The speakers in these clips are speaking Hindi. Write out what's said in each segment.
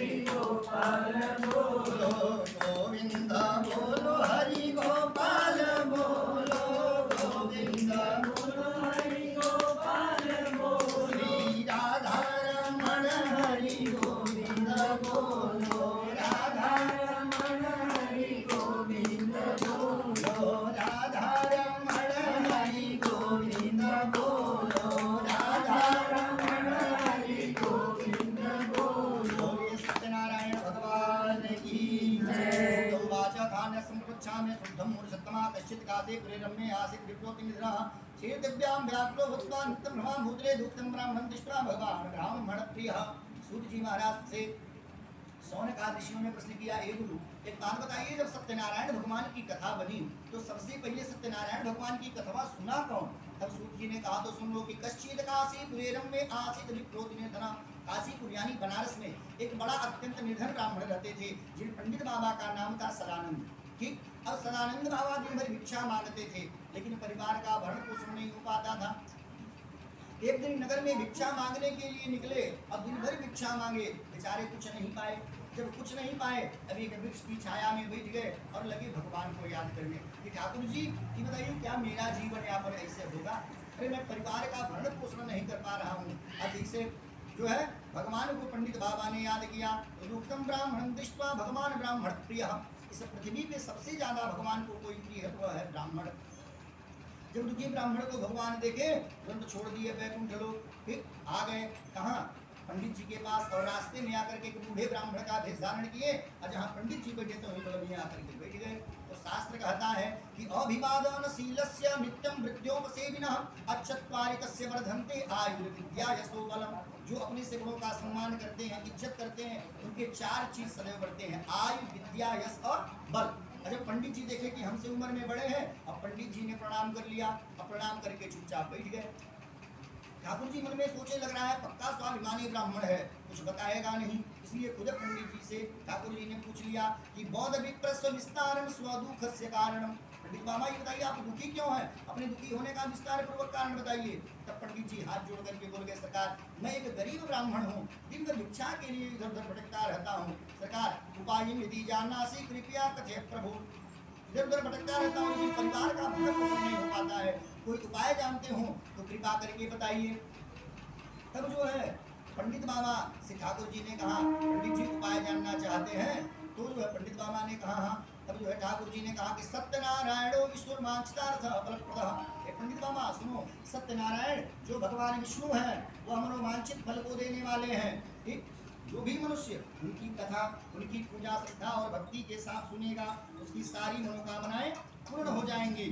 हरि गोपाल बोलो, गोविंद बोलो हरि गोपाल बोलो, गोविंद बोलो हरि गोपाल बोलो, श्री राधा रमण हरि गोविंद बोलो, राधा रमण हरि गोविंद बोलो, राधा रमण हरि गोविंद बोलो, राधा रमण हरि गोविंद बोलो। सत्यनारायण भगवान की जय। उवाच धान्य संपृच्छामि शुद्धं मूर्धतमा कश्चित् कासे प्रेरम्ये आसीत् विप्रोति निद्रः क्षीर दिव्यां व्याकुलो भूत्वा नित्यं भ्रमां भूतले दुःखं ब्राह्मणं दृष्ट्वा भगवान ब्राह्मण प्रियः। सूत जी महाराज से सौनकादि ऋषियों ने प्रश्न किया, हे गुरु एक बात बताइए, जब सत्यनारायण भगवान की कथा बनी तो सबसे पहले सत्यनारायण भगवान की कथा सुना कौन? तब सूत जी ने कहा, तो सुन लो कि कश्चित् काशी पुरेरम्ये आसीत् विप्रोति निर्धनः। काशीपुर यानी बनारस में एक बड़ा अत्यंत निर्धन ब्राह्मण रहते थे, जिन पंडित बाबा का नाम था सदानंद। ठीक, अब सदानंद बाबा दिन भर भिक्षा मांगते थे, लेकिन परिवार का भरण पोषण नहीं हो पाता था। एक दिन नगर में भिक्षा मांगने के लिए निकले, अब दिन भर भिक्षा मांगे, बेचारे कुछ नहीं पाए। जब कुछ नहीं पाए, अभी एक वृक्ष की छाया में बैठ गए और लगे भगवान को याद करने कि ठाकुर जी ये बताइए, क्या मेरा जीवन यापन ऐसे होगा? अरे मैं परिवार का भरण पोषण नहीं कर पा रहा हूँ। अब इसे जो है भगवान को पंडित बाबा ने याद किया, दुखम ब्राह्मण दृष्ट्वा भगवान ब्राह्मण प्रिय। इस पृथ्वी पे सबसे ज्यादा भगवान को कोई प्रिय है वह है ब्राह्मण। जब दुखी ब्राह्मण को भगवान देखे, तुरंत छोड़ दिए वैकुंठ लोग, फिर आ गए कहाँ? पंडित जी के पास, और रास्ते में आकर के बूढ़े ब्राह्मण का भेष धारण किए, और जहाँ पंडित जी बैठे तो वहीं बगल में आकर के बैठ गए। तो शास्त्र कहता है कि अभिवादनशीलस्य नित्यं वृद्ध्योपसेविनः अच्चत्वारितस्य वर्धन्ते आयुर्विद्या यशो बलम्। जो अपने से बड़ों का सम्मान करते हैं, इज्जत करते हैं, उनके चार चीज सदैव बढ़ते हैं, आयु, विद्या, यश और बल। जब पंडित जी देखे कि हमसे उम्र में बड़े हैं, अब पंडित जी ने प्रणाम कर लिया, अब प्रणाम करके चुपचाप बैठ गए। ठाकुर जी मन में सोचे, लग रहा है पक्का स्वाभिमानी ब्राह्मण है, कुछ बताएगा नहीं, इसलिए खुद पंडित जी से ठाकुर जी ने पूछ लिया कि बौद्ध विप्रस्व विस्तारम स्वदुखस्य कारणम। पंडित बाबा ये बताइए, आप दुखी क्यों हैं? अपने दुखी होने का विस्तार पूर्वक कारण बताइए। तब पंडित जी हाथ जोड़ करके बोल गए, सरकार मैं एक गरीब ब्राह्मण हूँ, दिन भर भिक्षा के लिए इधर उधर भटकता रहता हूँ, सरकार उपाय यदि जानना सी कृपया कथे प्रभु। इधर उधर भटकता रहता हूँ, लेकिन परिवार का भरण पोषण नहीं हो पाता है, कोई उपाय जानते हो तो कृपा करके बताइए। तब जो है पंडित बाबा से ठाकुर जी ने कहा, पंडित जी उपाय जानना चाहते हैं? तो जो है पंडित बाबा ने कहा हाँ। तब जो है ठाकुर जी ने कहा कि सत्यनारायणो विष्णु वांछितार्थ फलप्रदः। पंडित बाबा सुनो, सत्यनारायण जो भगवान विष्णु हैं वो मनोवांछित फल को देने वाले हैं। ठीक, जो भी मनुष्य उनकी कथा, उनकी पूजा, श्रद्धा और भक्ति के साथ सुनेगा, उसकी सारी मनोकामनाएं पूर्ण हो जाएंगी।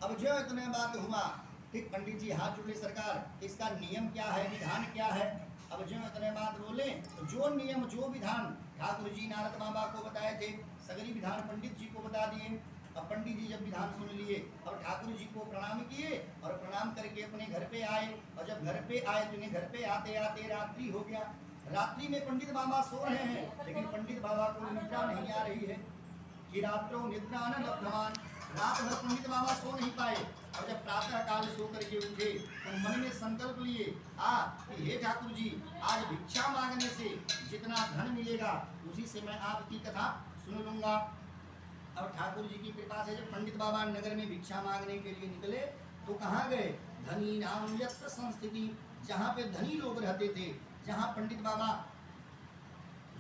अब जो इतने बात हुआ, ठीक, पंडित जी हाथ जोड़े, सरकार इसका नियम क्या है, विधान क्या है? अब जो इतने बात बोले तो जो नियम जो विधान ठाकुर जी नारद बाबा को बताए थे, सगरी विधान पंडित जी को बता दिए। अब पंडित जी जब विधान सुन लिए, अब ठाकुर जी को प्रणाम किए और प्रणाम करके अपने घर पे आए। और जब घर पे आए तो घर पे आते आते रात्रि हो गया। रात्रि में पंडित बाबा सो रहे हैं, लेकिन पंडित बाबा को निद्रा नहीं आ रही है कि रात्रों निद्रा न लब्धवान। रात भर पंडित बाबा सो नहीं पाए, और जब प्रातः काल सो करके उठे तो मन में संकल्प लिए कि हे ठाकुर जी, आज भिक्षा मांगने से जितना धन मिलेगा उसी से मैं आपकी कथा सुन लूंगा। और ठाकुर जी की कृपा से जब पंडित बाबा नगर में भिक्षा मांगने के लिए निकले तो कहाँ गए? धनी नाम यत्र संस्थिति, जहाँ पे धनी लोग रहते थे, जहाँ पंडित बाबा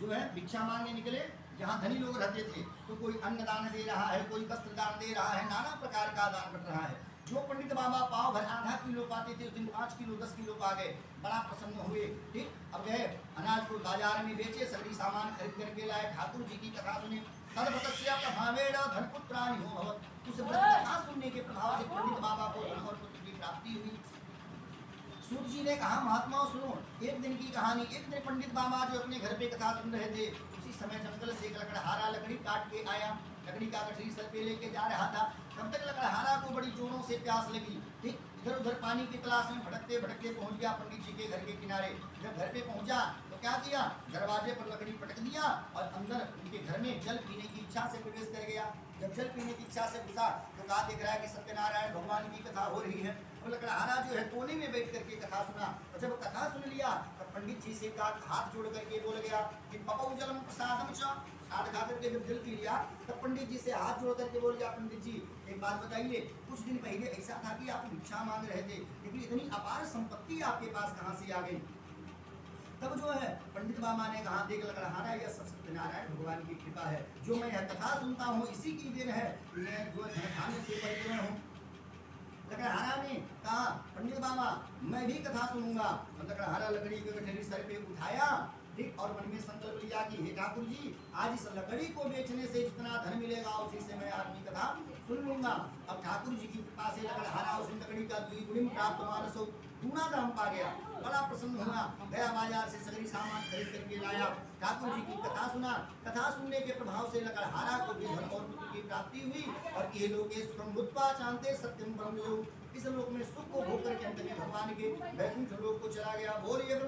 जो है भिक्षा मांगने निकले, जहाँ धनी लोग रहते थे, तो कोई अन्न दान दे रहा है, कोई वस्त्र दान दे रहा है, नाना प्रकार का दान बट रहा है। जो पंडित बाबा पाव भर आधा किलो पाते थे, उस दिन 5 किलो 10 किलो पा गए, बड़ा प्रसन्न हुए। ठीक, अब गए अनाज को बाजार में बेचे, सभी सामान खरीद करके लाए, ठाकुर जी की कथा सुने। तदवतस्य प्रभावेण धनपुत्राणि हो भवत्। उस कथा सुनने के प्रभाव से पंडित बाबा को धन और पुत्र की प्राप्ति हुई। सूत जी ने कहा, महात्माओं सुनो, एक दिन की कहानी। एक दिन पंडित बाबा जो अपने घर पे कथा सुन रहे थे, उसी समय जंगल से एक लकड़हारा लकड़ी काट के आया, लकड़ी का गठरी सर पे लेके जा रहा था। तब तक लकड़हारा को बड़ी जोरों से प्यास लगी। ठीक, इधर उधर पानी की तलाश में भटकते भटकते पहुंच गया पंडित जी के घर के किनारे। जब घर पे पहुंचा तो क्या किया, दरवाजे पर लकड़ी पटक दिया और अंदर उनके घर में जल पीने की इच्छा से प्रवेश कर गया। जब जल पीने की इच्छा से घुसा तो कहा, देख रहा है कि सत्यनारायण भगवान की कथा हो रही है। तो लकड़हारा जो है कोने में बैठ करके कथा सुना। तो जब कथा सुन लिया तब पंडित जी से का हाथ जोड़ करके बोल गया कि पपौ जलम प्रसादम च। प्रसाद खा करके जब जल पी लिया तब पंडित जी से हाथ जोड़ करके बोल गया, पंडित जी एक बात बताइए, कुछ दिन पहले ऐसा था कि आप भिक्षा मांग रहे थे, लेकिन इतनी अपार संपत्ति आपके पास कहाँ से आ गई? तब जो है पंडित बाबा ने कहा, देख लकड़हारा यह सब सत्यनारायण भगवान की कृपा है, जो मैं यह कथा सुनता हूँ इसी की देन है, मैं जो धन खाने से परिपूर्ण हूँ। लकड़हारा ने कहा, पंडित बाबा मैं भी कथा सुनूंगा। तो लकड़हारा लकड़ी के गठरी सर पे उठाया, ठीक, और मन में संकल्प लिया कि हे ठाकुर जी, आज इस लकड़ी को बेचने से जितना धन मिलेगा उसी से मैं आपकी कथा सुन लूंगा। अब ठाकुर जी की कृपा से लकड़हारा उस लकड़ी का द्विगुणित प्राप्त मानसो दूना दाम पा गया, बड़ा प्रसन्न हुआ, गया बाजार से सगरी सामान खरीद करके लाया, ठाकुर जी की कथा सुना। कथा सुनने के प्रभाव से लकड़हारा को भी धन और पुत्र की प्राप्ति हुई और ये लोग सुखम भूत्वा चाहते सत्यम ब्रह्म, इस लोक में सुख को भोग करके अंत में भगवान के वैकुंठ लोक को चला गया। बोलिए